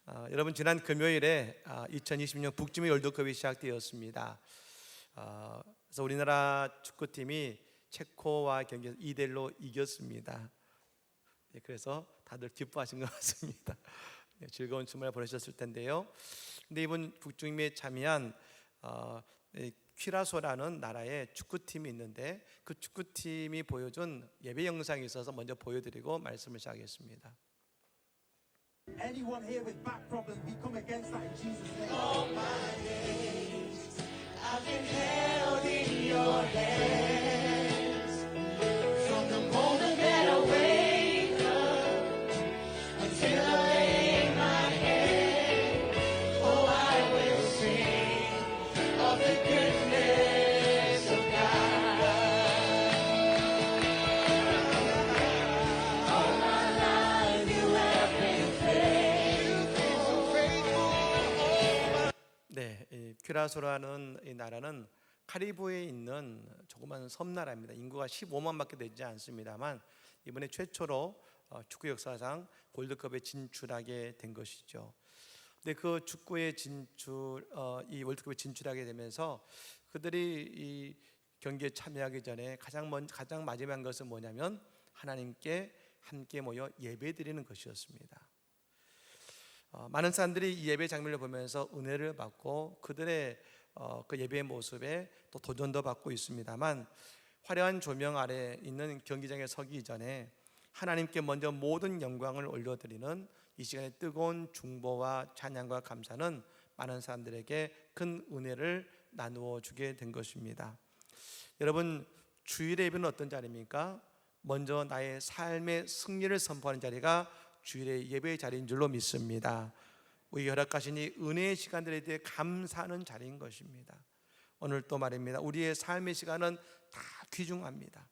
여러분 지난 금요일에 2026년 북중미 월드컵이 시작되었습니다. 그래서 우리나라 축구팀이 체코와 경기에서 2대1로 이겼습니다. 그래서 다들 기뻐하신 것 같습니다. 즐거운 주말 보내셨을 텐데요. 근데 이번 북중미에 참여한 퀴라소라는 나라의 축구팀이 있는데 그 축구팀이 보여준 예배 영상이 있어서 먼저 보여드리고 말씀을 시작하겠습니다. Anyone here with back problems, we come against that in Jesus' name. All my days, I've been held in your hands. From the moment that I wake up until I lay my head, oh, I will sing of the goodness of God. All my life you have been 네, 이 퀴라소라는 이 나라는 카리브해에 있는 조그만 섬나라입니다. 인구가 15만밖에 되지 않습니다만 이번에 최초로 축구 역사상 월드컵에 진출하게 된 것이죠. 근데 그 축구에 이 월드컵에 진출하게 되면서 그들이 이 경기에 참여하기 전에 가장 마지막한 것은 뭐냐면 하나님께 함께 모여 예배드리는 것이었습니다. 많은 사람들이 이 예배 장면을 보면서 은혜를 받고 그들의 그 예배의 모습에 또 도전도 받고 있습니다만 화려한 조명 아래 있는 경기장에 서기 전에 하나님께 먼저 모든 영광을 올려드리는 이 시간에 뜨거운 중보와 찬양과 감사는 많은 사람들에게 큰 은혜를 나누어 주게 된 것입니다. 여러분, 주일의 예배는 어떤 자리입니까? 먼저 나의 삶의 승리를 선포하는 자리가 주일의 예배의 자리인 줄로 믿습니다. 우리 허락하신 이 은혜의 시간들에 대해 감사하는 자리인 것입니다. 오늘 또 말입니다. 우리의 삶의 시간은 다 귀중합니다.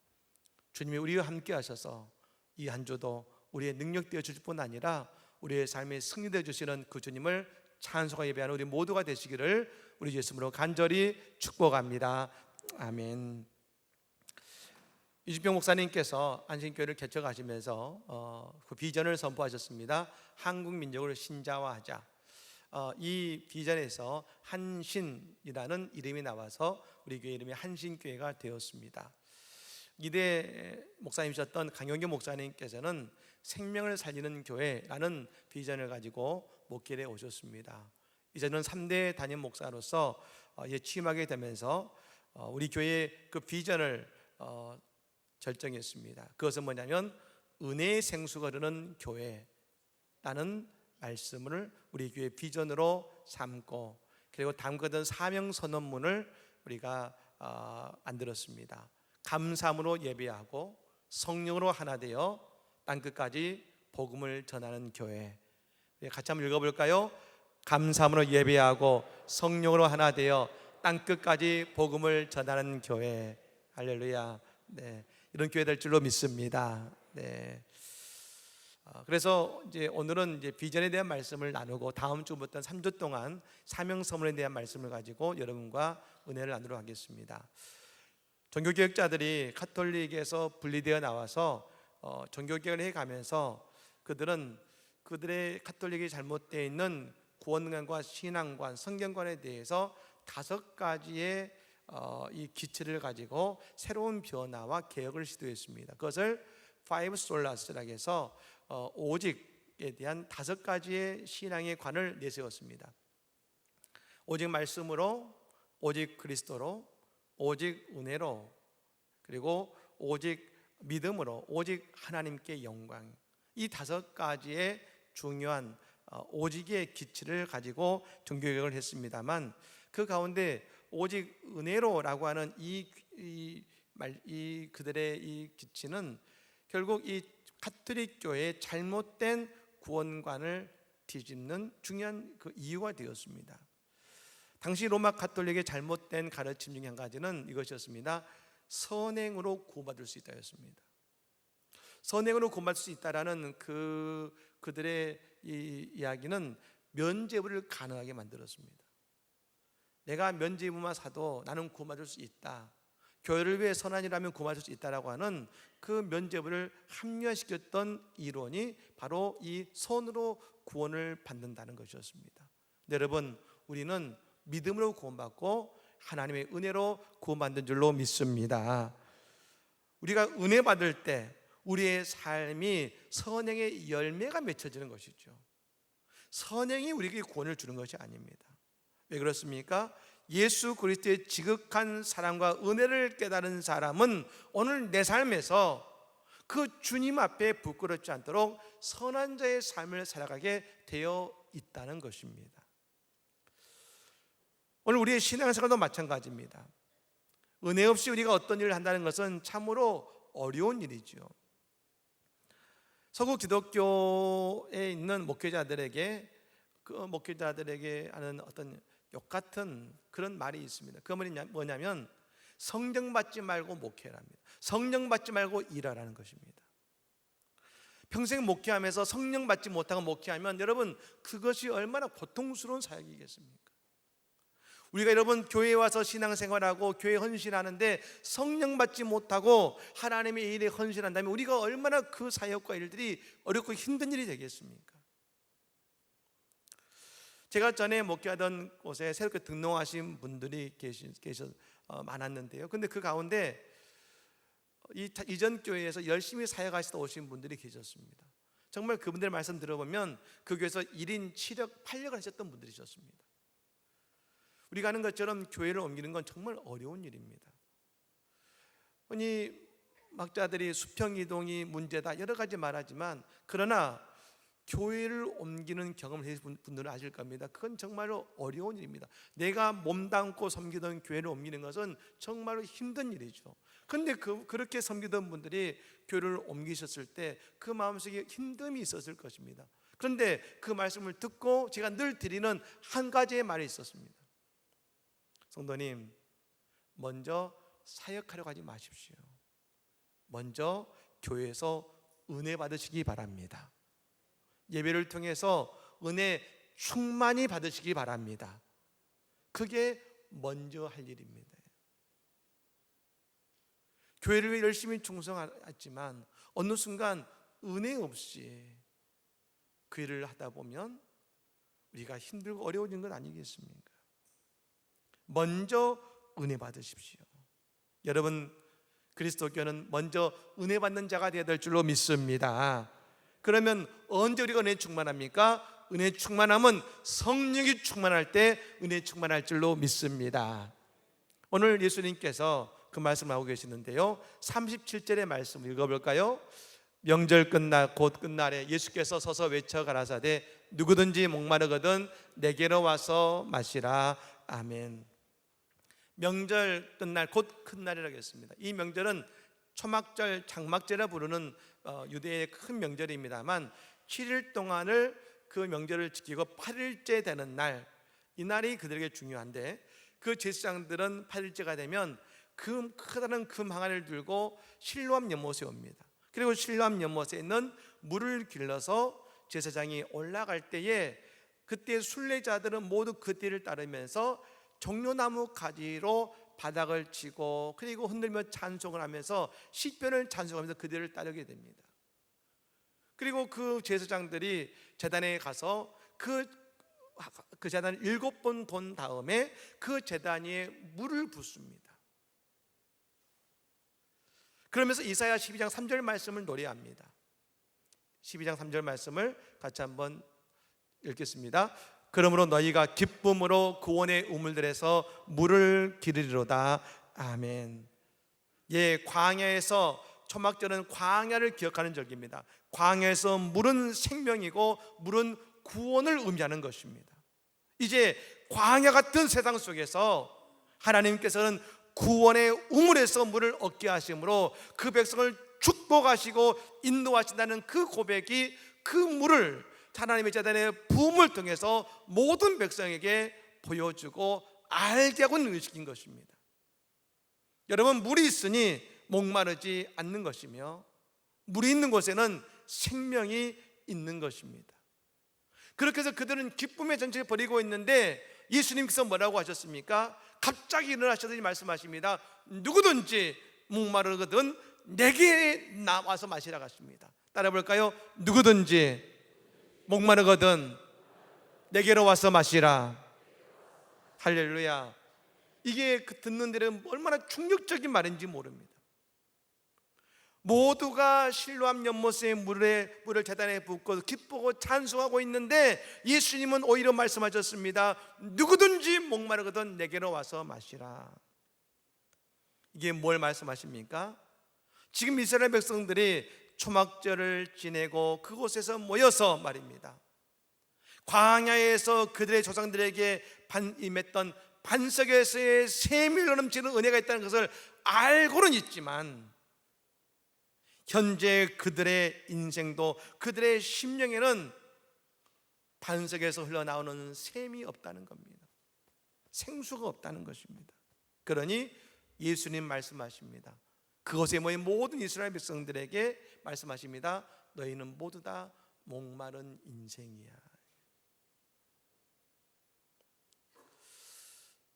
주님이 우리와 함께 하셔서 이 한 주도 우리의 능력 되어 주실 뿐 아니라 우리의 삶의 승리 되어 주시는 그 주님을 찬송하고 예배하는 우리 모두가 되시기를 우리 예수님으로 간절히 축복합니다. 아멘. 이주평 목사님께서 안신교회를 개척하시면서 그 비전을 선포하셨습니다. 한국 민족을 신자화하자. 이 비전에서 한신이라는 이름이 나와서 우리 교회 이름이 한신교회가 되었습니다. 이대 목사님이셨던 강영규 목사님께서는 생명을 살리는 교회라는 비전을 가지고 목회에 오셨습니다. 이제는 3대 담임 목사로서 취임하게 되면서 우리 교회의 그 비전을 결정했습니다. 그것은 뭐냐면 은혜의 생수가 흐르는 교회라는 말씀을 우리 교회 비전으로 삼고 그리고 담거든 사명 선언문을 우리가 만들었습니다. 감사함으로 예배하고 성령으로 하나 되어 땅끝까지 복음을 전하는 교회. 같이 한번 읽어볼까요? 감사함으로 예배하고 성령으로 하나 되어 땅끝까지 복음을 전하는 교회. 할렐루야. 네, 이런 교회 될 줄로 믿습니다. 네. 그래서 이제 오늘은 이제 비전에 대한 말씀을 나누고 다음 주부터 3주 동안 사명 선언에 대한 말씀을 가지고 여러분과 은혜를 나누도록 하겠습니다. 종교개혁자들이 카톨릭에서 분리되어 나와서 종교개혁을 해가면서 그들은 그들의 카톨릭이 잘못되어 있는 구원관과 신앙관, 성경관에 대해서 5가지의 이 기치를 가지고 새로운 변화와 개혁을 시도했습니다. 그것을 Five Solas라고 해서 오직에 대한 5가지의 신앙의 관을 내세웠습니다. 오직 말씀으로, 오직 그리스도로, 오직 은혜로, 그리고 오직 믿음으로, 오직 하나님께 영광. 이 5가지의 중요한 오직의 기치를 가지고 종교개혁을 했습니다만 그 가운데 오직 은혜로라고 하는 이 그들의 이 기치는 결국 이 카톨릭 교회의 잘못된 구원관을 뒤집는 중요한 그 이유가 되었습니다. 당시 로마 카톨릭의 잘못된 가르침 중에 한 가지는 이것이었습니다. 선행으로 구원받을 수 있다였습니다. 선행으로 구원받을 수 있다라는 그들의 이 이야기는 면죄부를 가능하게 만들었습니다. 내가 면죄부만 사도 나는 구원받을 수 있다. 교회를 위해 선한 일하면 구원받을 수 있다라고 하는 그 면죄부를 합리화시켰던 이론이 바로 이 선으로 구원을 받는다는 것이었습니다. 여러분, 우리는 믿음으로 구원받고 하나님의 은혜로 구원받는 줄로 믿습니다. 우리가 은혜 받을 때 우리의 삶이 선행의 열매가 맺혀지는 것이죠. 선행이 우리에게 구원을 주는 것이 아닙니다. 왜 그렇습니까? 예수 그리스도의 지극한 사랑과 은혜를 깨달은 사람은 오늘 내 삶에서 그 주님 앞에 부끄럽지 않도록 선한 자의 삶을 살아가게 되어 있다는 것입니다. 오늘 우리의 신앙생활도 마찬가지입니다. 은혜 없이 우리가 어떤 일을 한다는 것은 참으로 어려운 일이죠. 서구 기독교에 있는 목회자들에게 하는 어떤 욕 같은 그런 말이 있습니다. 그 말이 뭐냐면 성령 받지 말고 목회랍니다. 성령 받지 말고 일하라는 것입니다. 평생 목회하면서 성령 받지 못하고 목회하면 여러분 그것이 얼마나 고통스러운 사역이겠습니까? 우리가 여러분 교회에 와서 신앙생활하고 교회 헌신하는데 성령 받지 못하고 하나님의 일에 헌신한다면 우리가 얼마나 그 사역과 일들이 어렵고 힘든 일이 되겠습니까? 제가 전에 목회하던 곳에 새롭게 등록하신 분들이 많았는데요. 근데 그 가운데 이전 교회에서 열심히 사역하시다 오신 분들이 계셨습니다. 정말 그분들 말씀 들어보면 그 교회에서 1인 7역 8역을 하셨던 분들이셨습니다. 우리가 아는 것처럼 교회를 옮기는 건 정말 어려운 일입니다. 흔히 막자들이 수평이동이 문제다 여러 가지 말하지만 그러나 교회를 옮기는 경험을 해본 분들은 아실 겁니다. 그건 정말로 어려운 일입니다. 내가 몸담고 섬기던 교회를 옮기는 것은 정말로 힘든 일이죠. 그런데 그렇게 섬기던 분들이 교회를 옮기셨을 때 그 마음속에 힘듦이 있었을 것입니다. 그런데 그 말씀을 듣고 제가 늘 드리는 한 가지의 말이 있었습니다. 성도님, 먼저 사역하려고 하지 마십시오. 먼저 교회에서 은혜 받으시기 바랍니다. 예배를 통해서 은혜 충만히 받으시기 바랍니다. 그게 먼저 할 일입니다. 교회를 위해 열심히 충성했지만 어느 순간 은혜 없이 그 일을 하다 보면 우리가 힘들고 어려워진 건 아니겠습니까? 먼저 은혜 받으십시오. 여러분, 그리스도교는 먼저 은혜 받는 자가 되어야 될 줄로 믿습니다. 그러면 언제 우리가 은혜 충만합니까? 은혜 충만함은 성령이 충만할 때 은혜 충만할 줄로 믿습니다. 오늘 예수님께서 그 말씀을 하고 계시는데요, 37절의 말씀 읽어볼까요? 명절 곧 끝날에 예수께서 서서 외쳐 가라사대 누구든지 목마르거든 내게로 와서 마시라. 아멘. 명절 끝날 곧 끝날이라고 했습니다. 이 명절은 초막절, 장막절이라 부르는 유대의 큰 명절입니다만 7일 동안을 그 명절을 지키고 8일째 되는 날, 이 날이 그들에게 중요한데 그 제사장들은 8일째가 되면 크다란 금 항아리를 들고 실로암 연못에 옵니다. 그리고 실로암 연못에 있는 물을 길러서 제사장이 올라갈 때에 그때 순례자들은 모두 그 띠를 따르면서 종려나무 가지로 바닥을 치고 그리고 흔들며 찬송을 하면서 시편을 찬송하면서 그들을 따르게 됩니다. 그리고 그 제사장들이 제단에 가서 그 제단을 7번 돈 다음에 그 제단 위에 물을 붓습니다. 그러면서 이사야 12장 3절 말씀을 노래합니다. 12장 3절 말씀을 같이 한번 읽겠습니다. 그러므로 너희가 기쁨으로 구원의 우물들에서 물을 기르리로다. 아멘. 예, 광야에서 초막절은 광야를 기억하는 절기입니다. 광야에서 물은 생명이고 물은 구원을 의미하는 것입니다. 이제 광야 같은 세상 속에서 하나님께서는 구원의 우물에서 물을 얻게 하심으로 그 백성을 축복하시고 인도하신다는 그 고백이 그 물을 하나님의 제단의 부음을 통해서 모든 백성에게 보여주고 알게 하고 의식인 것입니다. 여러분, 물이 있으니 목마르지 않는 것이며 물이 있는 곳에는 생명이 있는 것입니다. 그렇게 해서 그들은 기쁨의 전체를 버리고 있는데 예수님께서 뭐라고 하셨습니까? 갑자기 일어나셔서 말씀하십니다. 누구든지 목마르거든 내게 나와서 마시라고 하십니다. 따라 볼까요? 누구든지 목마르거든 내게로 와서 마시라. 할렐루야. 이게 듣는 데는 얼마나 충격적인 말인지 모릅니다. 모두가 실로암 연못의 물을 재단에 붓고 기쁘고 찬송하고 있는데 예수님은 오히려 말씀하셨습니다. 누구든지 목마르거든 내게로 와서 마시라. 이게 뭘 말씀하십니까? 지금 이스라엘 백성들이 초막절을 지내고 그곳에서 모여서 말입니다, 광야에서 그들의 조상들에게 임했던 반석에서의 샘이 넘치는 은혜가 있다는 것을 알고는 있지만 현재 그들의 인생도 그들의 심령에는 반석에서 흘러나오는 샘이 없다는 겁니다. 생수가 없다는 것입니다. 그러니 예수님 말씀하십니다. 그곳에 모인 모든 이스라엘 백성들에게 말씀하십니다. 너희는 모두 다 목마른 인생이야.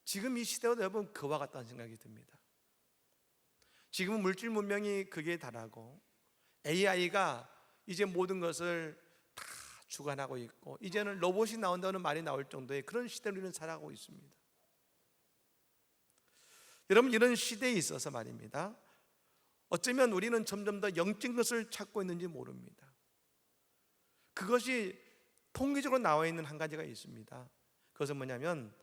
지금 이 시대도 여러분 그와 같다는 생각이 듭니다. 지금은 물질 문명이 극에 달하고 AI가 이제 모든 것을 다 주관하고 있고 이제는 로봇이 나온다는 말이 나올 정도의 그런 시대를 우리는 살아가고 있습니다. 여러분, 이런 시대에 있어서 말입니다, 어쩌면 우리는 점점 더 영적인 것을 찾고 있는지 모릅니다. 그것이 통계적으로 나와 있는 한 가지가 있습니다. 그것은 뭐냐면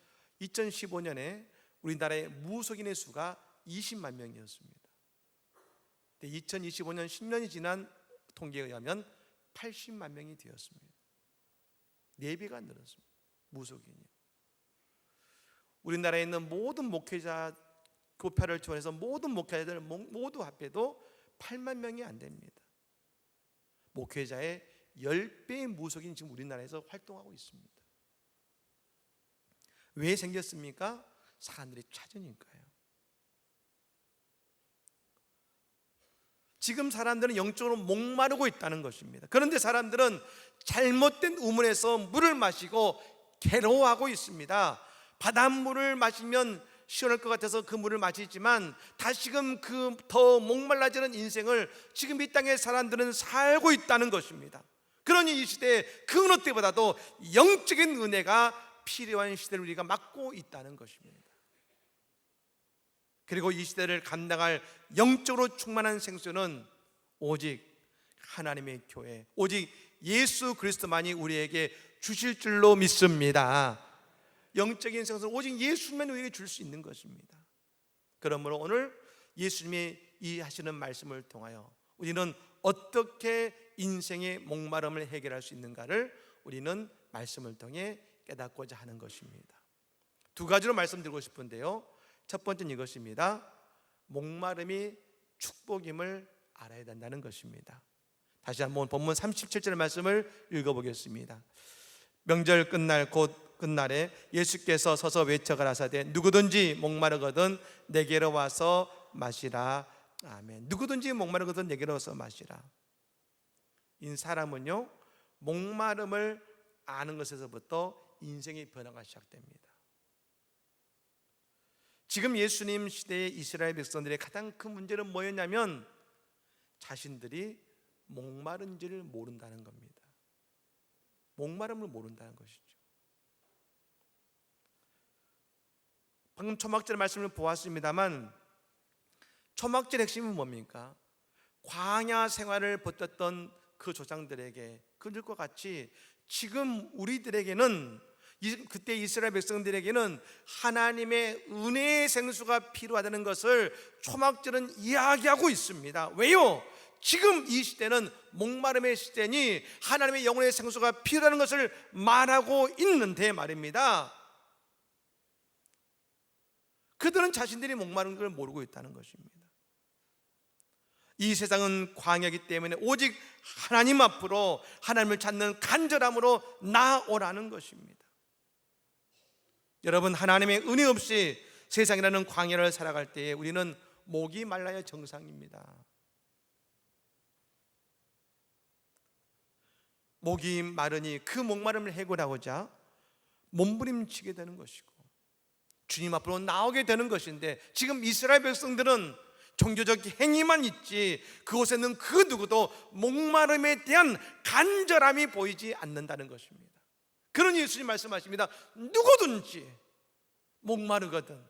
2015년에 우리나라의 무속인의 수가 20만 명이었습니다. 2025년 10년이 지난 통계에 의하면 80만 명이 되었습니다. 4배가 늘었습니다. 무속인이. 우리나라에 있는 모든 목회자 교파를 지원해서 모든 목회자들 모두 합해도 8만 명이 안 됩니다. 목회자의 10배의 무속인이 지금 우리나라에서 활동하고 있습니다. 왜 생겼습니까? 사람들이 찾으니까요. 지금 사람들은 영적으로 목마르고 있다는 것입니다. 그런데 사람들은 잘못된 우물에서 물을 마시고 괴로워하고 있습니다. 바닷물을 마시면 시원할 것 같아서 그 물을 마시지만 다시금 그 더 목말라지는 인생을 지금 이 땅의 사람들은 살고 있다는 것입니다. 그러니 이 시대에 그 어느 때보다도 영적인 은혜가 필요한 시대를 우리가 맞고 있다는 것입니다. 그리고 이 시대를 감당할 영적으로 충만한 생수는 오직 하나님의 교회, 오직 예수 그리스도만이 우리에게 주실 줄로 믿습니다. 영적인 생수는 오직 예수만 우리에게 줄 수 있는 것입니다. 그러므로 오늘 예수님이 이 하시는 말씀을 통하여 우리는 어떻게 인생의 목마름을 해결할 수 있는가를 우리는 말씀을 통해 깨닫고자 하는 것입니다. 두 가지로 말씀드리고 싶은데요, 첫 번째는 이것입니다. 목마름이 축복임을 알아야 된다는 것입니다. 다시 한번 본문 37절 말씀을 읽어보겠습니다. 명절 끝날 곧 끝날에 예수께서 서서 외쳐 가라사대 누구든지 목마르거든 내게로 와서 마시라. 아멘. 누구든지 목마르거든 내게로 와서 마시라. 이 사람은요, 목마름을 아는 것에서부터 인생의 변화가 시작됩니다. 지금 예수님 시대의 이스라엘 백성들의 가장 큰 문제는 뭐였냐면 자신들이 목마른지를 모른다는 겁니다. 목마름을 모른다는 것이죠. 방금 초막절 말씀을 보았습니다만 초막절 핵심은 뭡니까? 광야 생활을 버텼던 그 조상들에게 그들과 같이 지금 우리들에게는, 그때 이스라엘 백성들에게는 하나님의 은혜의 생수가 필요하다는 것을 초막절은 이야기하고 있습니다. 왜요? 지금 이 시대는 목마름의 시대니 하나님의 영혼의 생수가 필요하다는 것을 말하고 있는데 말입니다, 그들은 자신들이 목마른 걸 모르고 있다는 것입니다. 이 세상은 광야이기 때문에 오직 하나님 앞으로 하나님을 찾는 간절함으로 나아오라는 것입니다. 여러분, 하나님의 은혜 없이 세상이라는 광야를 살아갈 때에 우리는 목이 말라야 정상입니다. 목이 마르니 그 목마름을 해결하고자 몸부림치게 되는 것이고 주님 앞으로 나오게 되는 것인데 지금 이스라엘 백성들은 종교적 행위만 있지 그곳에는 그 누구도 목마름에 대한 간절함이 보이지 않는다는 것입니다. 그러니 예수님 말씀하십니다. 누구든지 목마르거든,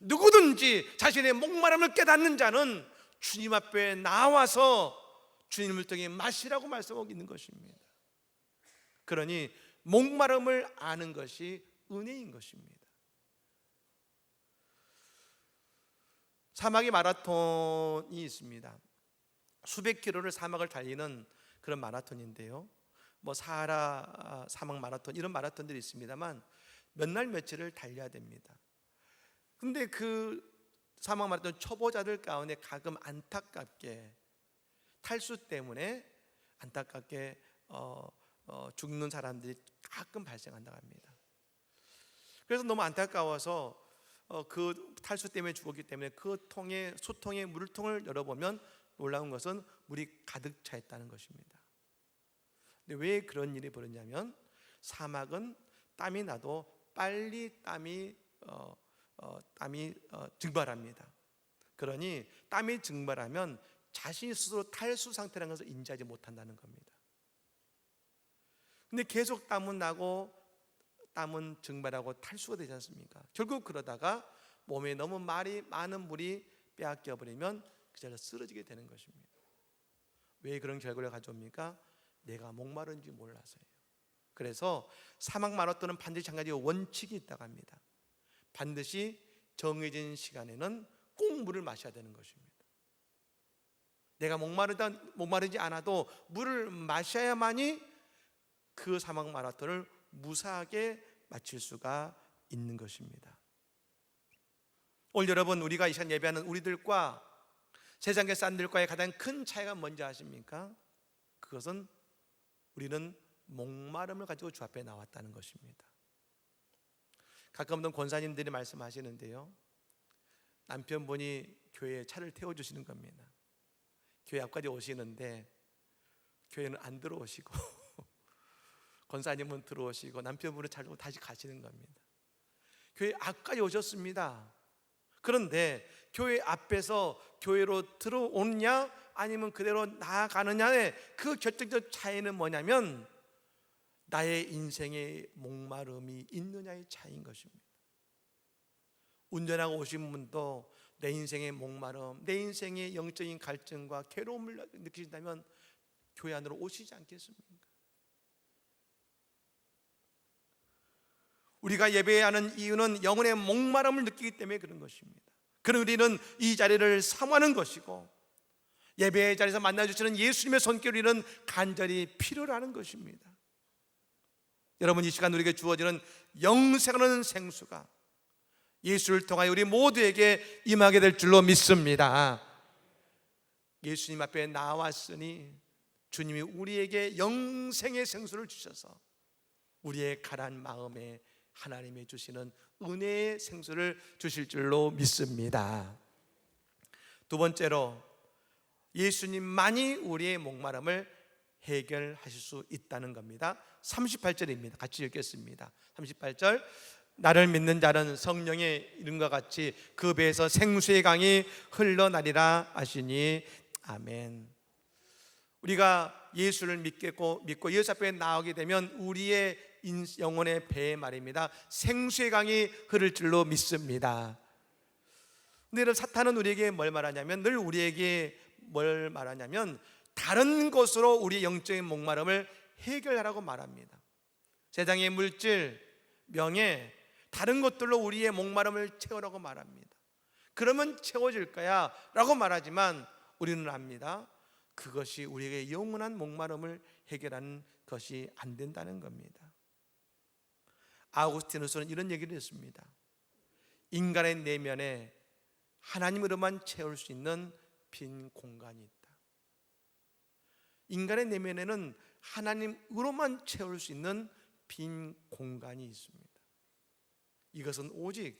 누구든지 자신의 목마름을 깨닫는 자는 주님 앞에 나와서 주님을 통해 마시라고 말씀하고 있는 것입니다. 그러니 목마름을 아는 것이 은혜인 것입니다. 사막의 마라톤이 있습니다. 수백 킬로를 사막을 달리는 그런 마라톤인데요, 뭐 사하라 사막 마라톤 이런 마라톤들이 있습니다만 몇 날 며칠을 달려야 됩니다. 근데 그 사막 마라톤 초보자들 가운데 가끔 안타깝게 탈수 때문에 안타깝게 죽는 사람들이 가끔 발생한다고 합니다. 그래서 너무 안타까워서 그 탈수 때문에 죽었기 때문에 그 수통의 물통을 열어보면 놀라운 것은 물이 가득 차 있다는 것입니다. 근데 왜 그런 일이 벌어졌냐면 사막은 땀이 나도 빨리 땀이 증발합니다. 그러니 땀이 증발하면 자신이 스스로 탈수 상태라는 것을 인지하지 못한다는 겁니다. 근데 계속 땀은 나고 땀은 증발하고 탈수가 되지 않습니까? 결국 그러다가 몸에 너무 많은 물이 빼앗겨 버리면 그 자리에서 쓰러지게 되는 것입니다. 왜 그런 결과를 가져옵니까? 내가 목마른지 몰라서요. 그래서 사막 마라톤은 반드시 한 가지 원칙이 있다고 합니다. 반드시 정해진 시간에는 꼭 물을 마셔야 되는 것입니다. 내가 목마르지 않아도 물을 마셔야만이 그 사막 마라톤을 무사하게 마칠 수가 있는 것입니다. 오늘 여러분, 우리가 이 시간 예배하는 우리들과 세상의 사람들과의 가장 큰 차이가 뭔지 아십니까? 그것은 우리는 목마름을 가지고 주 앞에 나왔다는 것입니다. 가끔 어떤 권사님들이 말씀하시는데요, 남편분이 교회에 차를 태워주시는 겁니다. 교회 앞까지 오시는데 교회는 안 들어오시고 권사님은 들어오시고 남편분은 차 타고 다시 가시는 겁니다. 교회 앞까지 오셨습니다. 그런데 교회 앞에서 교회로 들어오느냐 아니면 그대로 나아가느냐의 그 결정적 차이는 뭐냐면 나의 인생의 목마름이 있느냐의 차이인 것입니다. 운전하고 오신 분도 내 인생의 목마름, 내 인생의 영적인 갈증과 괴로움을 느끼신다면 교회 안으로 오시지 않겠습니까? 우리가 예배하는 이유는 영혼의 목마름을 느끼기 때문에 그런 것입니다. 그럼 우리는 이 자리를 사모하는 것이고 예배의 자리에서 만나주시는 예수님의 손길을 우리는 간절히 필요로 하는 것입니다. 여러분, 이 시간 우리에게 주어지는 영생하는 생수가 예수를 통하여 우리 모두에게 임하게 될 줄로 믿습니다. 예수님 앞에 나왔으니 주님이 우리에게 영생의 생수를 주셔서 우리의 가라앉은 마음에 하나님이 주시는 은혜의 생수를 주실 줄로 믿습니다. 두 번째로, 예수님만이 우리의 목마름을 해결하실 수 있다는 겁니다. 38절입니다. 같이 읽겠습니다. 38절, 나를 믿는 자는 성령의 이름과 같이 그 배에서 생수의 강이 흘러나리라 하시니 아멘. 우리가 예수를 믿고 예수 앞에 나오게 되면 우리의 영혼의 배에 말입니다, 생수의 강이 흐를 줄로 믿습니다. 근데 사탄은 우리에게 뭘 말하냐면, 늘 우리에게 뭘 말하냐면 다른 것으로 우리의 영적인 목마름을 해결하라고 말합니다. 세상의 물질, 명예, 다른 것들로 우리의 목마름을 채우라고 말합니다. 그러면 채워질 거야 라고 말하지만 우리는 압니다, 그것이 우리에게 영원한 목마름을 해결하는 것이 안 된다는 겁니다. 아우구스티누스는 이런 얘기를 했습니다. 인간의 내면에 하나님으로만 채울 수 있는 빈 공간이 있다. 인간의 내면에는 하나님으로만 채울 수 있는 빈 공간이 있습니다. 이것은 오직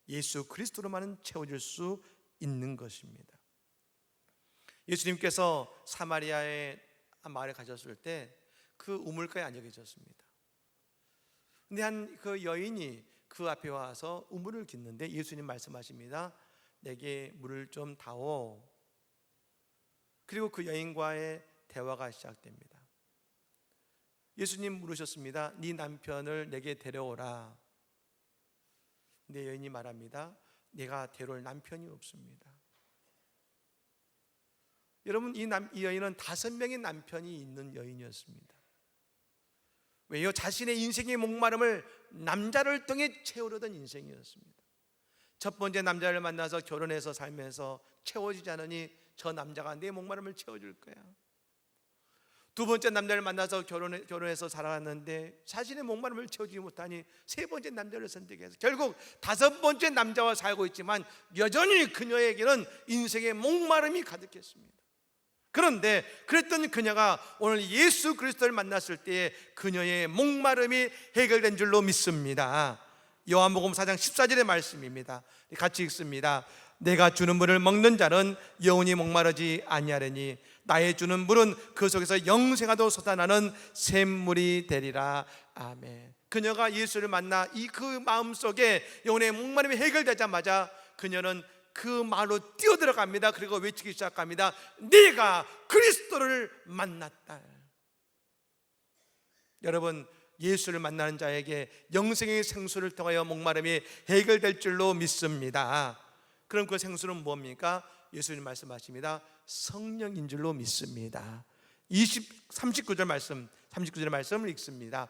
예수 그리스도로만 채워질 수 있는 것입니다. 예수님께서 사마리아의 한 마을에 가셨을 때 그 우물가에 앉아 계셨습니다. 근데 한 그 여인이 그 앞에 와서 우물을 깃는데 예수님 말씀하십니다. 내게 물을 좀 다오. 그리고 그 여인과의 대화가 시작됩니다. 예수님 물으셨습니다. 네 남편을 내게 데려오라. 근데 여인이 말합니다. 내가 데려올 남편이 없습니다. 여러분, 이 여인은 5명의 남편이 있는 여인이었습니다. 왜요? 자신의 인생의 목마름을 남자를 통해 채우려던 인생이었습니다. 첫 번째 남자를 만나서 결혼해서 살면서 채워지지 않으니 저 남자가 내 목마름을 채워줄 거야. 두 번째 남자를 만나서 결혼해서 살아갔는데 자신의 목마름을 채우지 못하니 세 번째 남자를 선택해서 결국 5번째 남자와 살고 있지만 여전히 그녀에게는 인생의 목마름이 가득했습니다. 그런데 그랬던 그녀가 오늘 예수 그리스도를 만났을 때에 그녀의 목마름이 해결된 줄로 믿습니다. 요한복음 4장 14절의 말씀입니다. 같이 읽습니다. 내가 주는 물을 먹는 자는 영원히 목마르지 아니하리니 나의 주는 물은 그 속에서 영생하도 솟아나는 샘물이 되리라. 아멘. 그녀가 예수를 만나 그 마음속에 영혼의 목마름이 해결되자마자 그녀는 그 마을로 뛰어들어갑니다. 그리고 외치기 시작합니다. 네가 그리스도를 만났다. 여러분, 예수를 만나는 자에게 영생의 생수를 통하여 목마름이 해결될 줄로 믿습니다. 그럼 그 생수는 뭡니까? 예수님 말씀하십니다. 성령인 줄로 믿습니다. 39절 말씀을 읽습니다.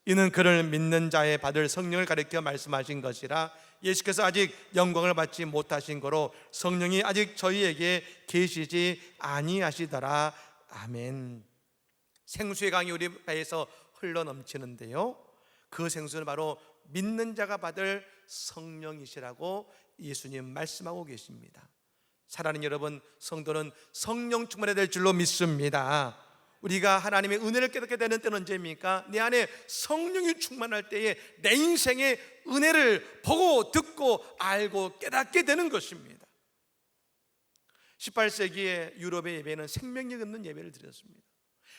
이는 그를 믿는 자의 받을 성령을 가리켜 말씀하신 것이라. 예수께서 아직 영광을 받지 못하신 거로 성령이 아직 저희에게 계시지 아니하시더라. 아멘. 생수의 강이 우리 배에서 흘러넘치는데요, 그 생수는 바로 믿는 자가 받을 성령이시라고 예수님 말씀하고 계십니다. 사랑하는 여러분, 성도는 성령 충만이 될 줄로 믿습니다. 우리가 하나님의 은혜를 깨닫게 되는 때는 언제입니까? 내 안에 성령이 충만할 때에 내 인생의 은혜를 보고 듣고 알고 깨닫게 되는 것입니다. 18세기의 유럽의 예배는 생명력 없는 예배를 드렸습니다.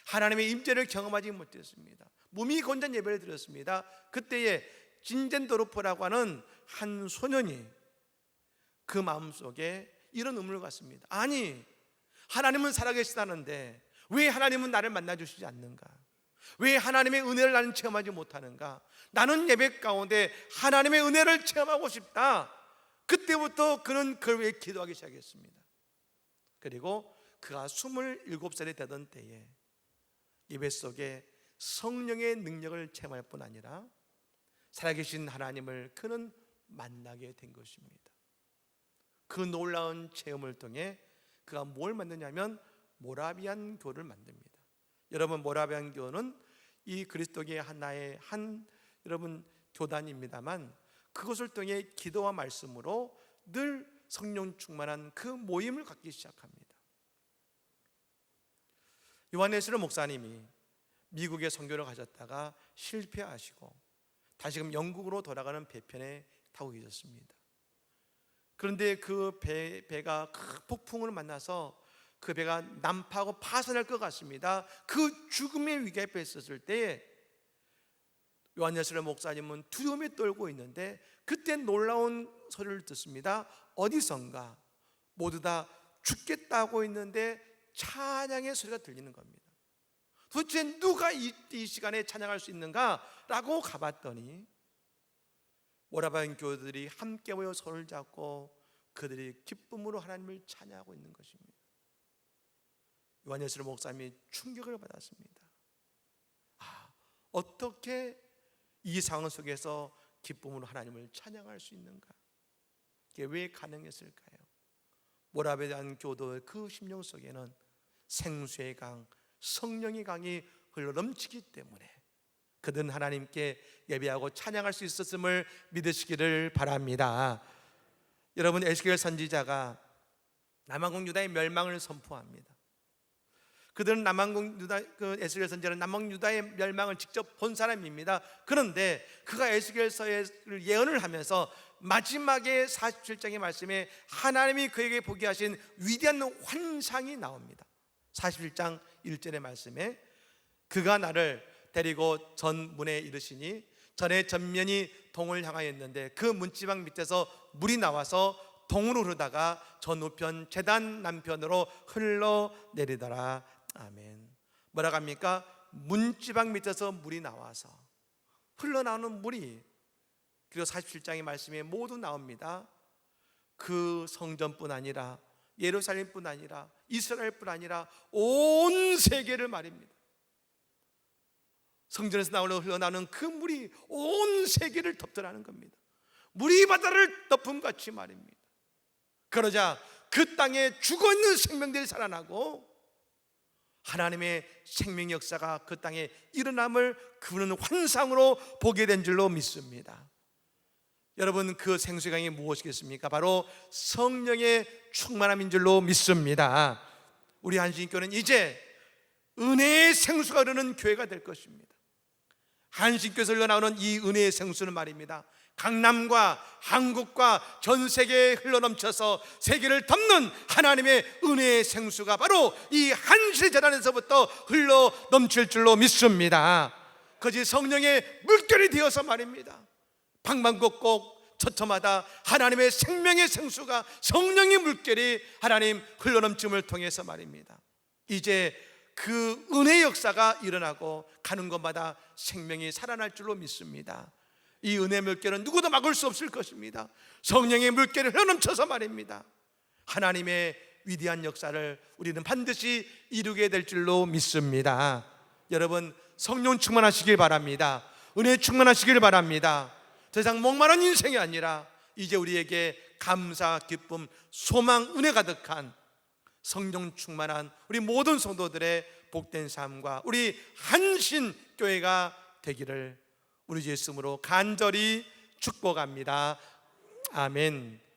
하나님의 임재를 경험하지 못했습니다. 무미건전 예배를 드렸습니다. 그때에 진젠도르프라고 하는 한 소년이 그 마음속에 이런 의문을 갖습니다. 아니, 하나님은 살아계시다는데 왜 하나님은 나를 만나주시지 않는가? 왜 하나님의 은혜를 나는 체험하지 못하는가? 나는 예배 가운데 하나님의 은혜를 체험하고 싶다. 그때부터 그는 그를 위해 기도하기 시작했습니다. 그리고 그가 27살이 되던 때에 예배 속에 성령의 능력을 체험할 뿐 아니라 살아계신 하나님을 그는 만나게 된 것입니다. 그 놀라운 체험을 통해 그가 뭘 만드냐면 모라비안 교를 만듭니다. 여러분, 모라비안 교는 이 그리스도교의 하나의 여러분 교단입니다만 그것을 통해 기도와 말씀으로 늘 성령 충만한 그 모임을 갖기 시작합니다. 요한 웨슬리 목사님이 미국에 선교를 가셨다가 실패하시고 다시금 영국으로 돌아가는 배편에 타고 계셨습니다. 그런데 그 배가 큰 폭풍을 만나서 그 배가 난파하고 파산할 것 같습니다. 그 죽음의 위기에 있었을 때 요한 웨슬리 목사님은 두려움에 떨고 있는데 그때 놀라운 소리를 듣습니다. 어디선가 모두 다 죽겠다고 있는데 찬양의 소리가 들리는 겁니다. 도대체 누가 이 시간에 찬양할 수 있는가? 라고 가봤더니 모라비안 교들이 함께 모여 손을 잡고 그들이 기쁨으로 하나님을 찬양하고 있는 것입니다. 요한 웨슬리 목사님이 충격을 받았습니다. 어떻게 이 상황 속에서 기쁨으로 하나님을 찬양할 수 있는가? 이게 왜 가능했을까요? 모라비안 교도의 그 심령 속에는 생수의 강, 성령의 강이 흘러넘치기 때문에 그들은 하나님께 예배하고 찬양할 수 있었음을 믿으시기를 바랍니다. 여러분, 에스겔 선지자가 남왕국 유다의 멸망을 선포합니다. 그들은 에스겔 선지자는 남왕국 유다의 멸망을 직접 본 사람입니다. 그런데 그가 에스겔서를 예언을 하면서 마지막에 47장의 말씀에 하나님이 그에게 보게 하신 위대한 환상이 나옵니다. 41장 1절의 말씀에 그가 나를 데리고 전 문에 이르시니 전에 전면이 동을 향하였는데 그 문지방 밑에서 물이 나와서 동으로 흐르다가 전 우편 제단 남편으로 흘러내리더라. 아멘. 뭐라고 합니까? 문지방 밑에서 물이 나와서 흘러나오는 물이, 그리고 47장의 말씀에 모두 나옵니다. 그 성전뿐 아니라 예루살렘뿐 아니라 이스라엘뿐 아니라 온 세계를 말입니다. 성전에서 흘러나오는 그 물이 온 세계를 덮더라는 겁니다. 물이 바다를 덮음 같이 말입니다. 그러자 그 땅에 죽어있는 생명들이 살아나고 하나님의 생명 역사가 그 땅에 일어남을 그분은 환상으로 보게 된 줄로 믿습니다. 여러분, 그 생수강이 무엇이겠습니까? 바로 성령의 충만함인 줄로 믿습니다. 우리 한신교는 이제 은혜의 생수가 흐르는 교회가 될 것입니다. 한신교에서 흘러나오는 이 은혜의 생수는 말입니다, 강남과 한국과 전 세계에 흘러넘쳐서 세계를 덮는 하나님의 은혜의 생수가 바로 이 한실재단에서부터 흘러넘칠 줄로 믿습니다. 그것이 성령의 물결이 되어서 말입니다, 방방곡곡 처처마다 하나님의 생명의 생수가, 성령의 물결이 하나님 흘러넘침을 통해서 말입니다, 이제 그 은혜의 역사가 일어나고 가는 곳마다 생명이 살아날 줄로 믿습니다. 이 은혜의 물결은 누구도 막을 수 없을 것입니다. 성령의 물결이 흘러넘쳐서 말입니다, 하나님의 위대한 역사를 우리는 반드시 이루게 될 줄로 믿습니다. 여러분, 성령 충만하시길 바랍니다. 은혜 충만하시길 바랍니다. 더 이상 목마른 인생이 아니라 이제 우리에게 감사, 기쁨, 소망, 은혜 가득한 성령 충만한 우리 모든 성도들의 복된 삶과 우리 한신교회가 되기를 우리 주 예수 이름으로 간절히 축복합니다. 아멘.